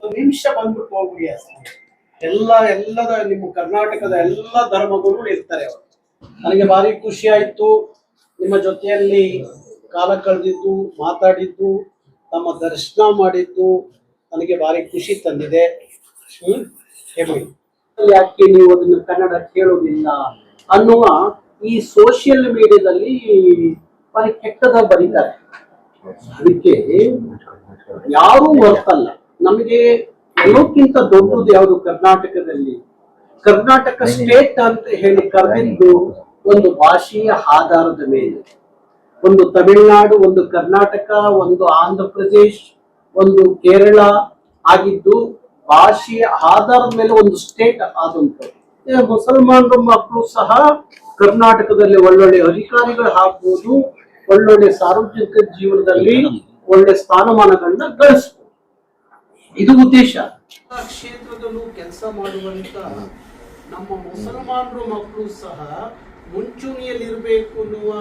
ಒಂದು ನಿಮಿಷ ಬಂದ್ಬಿಟ್ಟು ಹೋಗ್ಬಿಡಿ ಅಷ್ಟೇ. ಎಲ್ಲದ ನಿಮ್ಮ ಕರ್ನಾಟಕದ ಎಲ್ಲ ಧರ್ಮಗಳು ಇರ್ತಾರೆ ಅವರು. ನನಗೆ ಭಾರಿ ಖುಷಿ ಆಯ್ತು ನಿಮ್ಮ ಜೊತೆಯಲ್ಲಿ ಕಾಲ ಕಳೆದಿದ್ದು, ಮಾತಾಡಿದ್ದು, ತಮ್ಮ ದರ್ಶನ ಮಾಡಿದ್ದು ನನಗೆ ಭಾರಿ ಖುಷಿ ತಂದಿದೆ. ಹೇಳಿ, ಯಾಕೆ ನೀವು ಅದನ್ನು ಕನ್ನಡ ಕೇಳೋದಿಲ್ಲ ಅನ್ನುವ ಈ ಸೋಷಿಯಲ್ ಮೀಡಿಯಾದಲ್ಲಿ ಭಾರಿ ಕೆಟ್ಟದ ಬರೀತಾರೆ. ಅದಕ್ಕೆ ಯಾರೂ ಹೊರತಲ್ಲ. ನಮಗೆ ಎಲ್ಲಕ್ಕಿಂತ ದೊಡ್ಡದು ಯಾವುದು ಕರ್ನಾಟಕದಲ್ಲಿ, ಕರ್ನಾಟಕ ಸ್ಟೇಟ್ ಅಂತ ಹೇಳಿ ಕರೆದಿದ್ದು ಒಂದು ಭಾಷೆಯ ಆಧಾರದ ಮೇಲೆ. ಒಂದು ತಮಿಳುನಾಡು, ಒಂದು ಕರ್ನಾಟಕ, ಒಂದು ಆಂಧ್ರ ಪ್ರದೇಶ್, ಒಂದು ಕೇರಳ ಆಗಿದ್ದು ಭಾಷೆಯ ಆಧಾರದ ಮೇಲೆ ಒಂದು ಸ್ಟೇಟ್ ಆದಂಥದ್ದು. ಮುಸಲ್ಮಾನರ ಮಕ್ಕಳು ಸಹ ಕರ್ನಾಟಕದಲ್ಲಿ ಒಳ್ಳೊಳ್ಳೆ ಅಧಿಕಾರಿಗಳು ಆಗ್ಬೋದು, ಒಳ್ಳೊಳ್ಳೆ ಸಾರ್ವಜನಿಕ ಜೀವನದಲ್ಲಿ ಒಳ್ಳೆ ಸ್ಥಾನಮಾನಗಳನ್ನ ಗಳಿಸ್ಬೋದು. ಇದು ಉದ್ದೇಶ. ಕ್ಷೇತ್ರದಲ್ಲೂ ಕೆಲಸ ಮಾಡುವಂತ ನಮ್ಮ ಮುಸಲ್ಮಾನರು ಮಕ್ಕಳು ಸಹ ಮುಂಚೂಣಿಯಲ್ಲಿರಬೇಕು ಅನ್ನುವ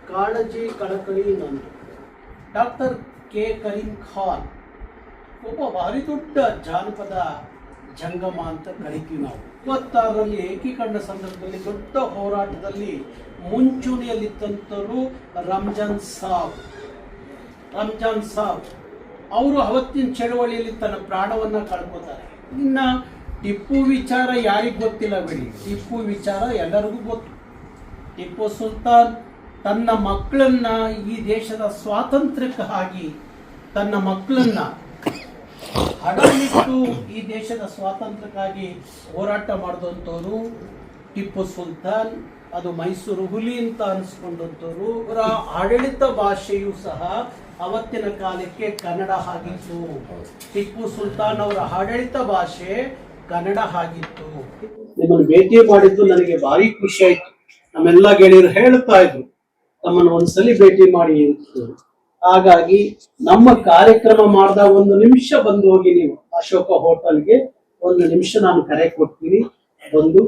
ಕಾಳಜಿ, ಕಳಕಳಿ ನಂದು. ಡಾಕ್ಟರ್ ಕೆ ಕರೀಂ ಖಾನ್ ಒಬ್ಬ ಭಾರಿ ದೊಡ್ಡ ಜಾನಪದ ಜಂಗಮ ಅಂತ ಕರಿತೀವಿ ನಾವು. 26ರಲ್ಲಿ ಏಕೀಕರಣ ಸಂದರ್ಭದಲ್ಲಿ ದೊಡ್ಡ ಹೋರಾಟದಲ್ಲಿ ಮುಂಚೂಣಿಯಲ್ಲಿದ್ದಂಥವರು ರಂಜಾನ್ ಸಾಬ್. ಅವರು ಅವತ್ತಿನ ಚಳವಳಿಯಲ್ಲಿ ತನ್ನ ಪ್ರಾಣವನ್ನ ಕಳ್ಕೊತಾರೆ. ಇನ್ನ ಟಿಪ್ಪು ವಿಚಾರ ಯಾರಿಗೂ ಗೊತ್ತಿಲ್ಲ ಬಿಡಿ, ಟಿಪ್ಪು ವಿಚಾರ ಎಲ್ಲರಿಗೂ ಗೊತ್ತು. ಟಿಪ್ಪು ಸುಲ್ತಾನ್ ತನ್ನ ಮಕ್ಕಳನ್ನ ಈ ದೇಶದ ಸ್ವಾತಂತ್ರ್ಯಕ್ಕಾಗಿ ತನ್ನ ಮಕ್ಕಳನ್ನ ಹಡಲಿಟ್ಟು ಈ ದೇಶದ ಸ್ವಾತಂತ್ರ್ಯಕ್ಕಾಗಿ ಹೋರಾಟ ಮಾಡಿದಂಥವ್ರು ಟಿಪ್ಪು ಸುಲ್ತಾನ್. ಅದು ಮೈಸೂರು ಹುಲಿ ಅಂತ ಅನಿಸ್ಕೊಂಡಂಥವ್ರು. ಅವರ ಆಡಳಿತ ಭಾಷೆಯೂ ಸಹ ಅವತ್ತಿನ ಕಾಲಕ್ಕೆ ಕನ್ನಡ ಆಗಿತ್ತು. ಟಿಪ್ಪು ಸುಲ್ತಾನ್ ಅವರ ಆಡಳಿತ ಭಾಷೆ ಕನ್ನಡ ಆಗಿತ್ತು. ನಿಮ್ಮನ್ನು ಭೇಟಿ ಮಾಡಿದ್ದು ನನಗೆ ಭಾರಿ ಖುಷಿ ಆಯ್ತು. ನಮ್ಮೆಲ್ಲ ಗೆಳೆಯರು ಹೇಳ್ತಾ ಇದ್ರು ತಮ್ಮನ್ನು ಒಂದ್ಸಲಿ ಭೇಟಿ ಮಾಡಿ ಅಂತ. ಹಾಗಾಗಿ ನಮ್ಮ ಕಾರ್ಯಕ್ರಮ ಮಾಡಿದಾಗ 1 ನಿಮಿಷ ಬಂದು ಹೋಗಿ ನೀವು ಅಶೋಕ ಹೋಟೆಲ್ಗೆ. 1 ನಿಮಿಷ ನಾನು ಕರೆ ಕೊಡ್ತೀನಿ, ಬಂದು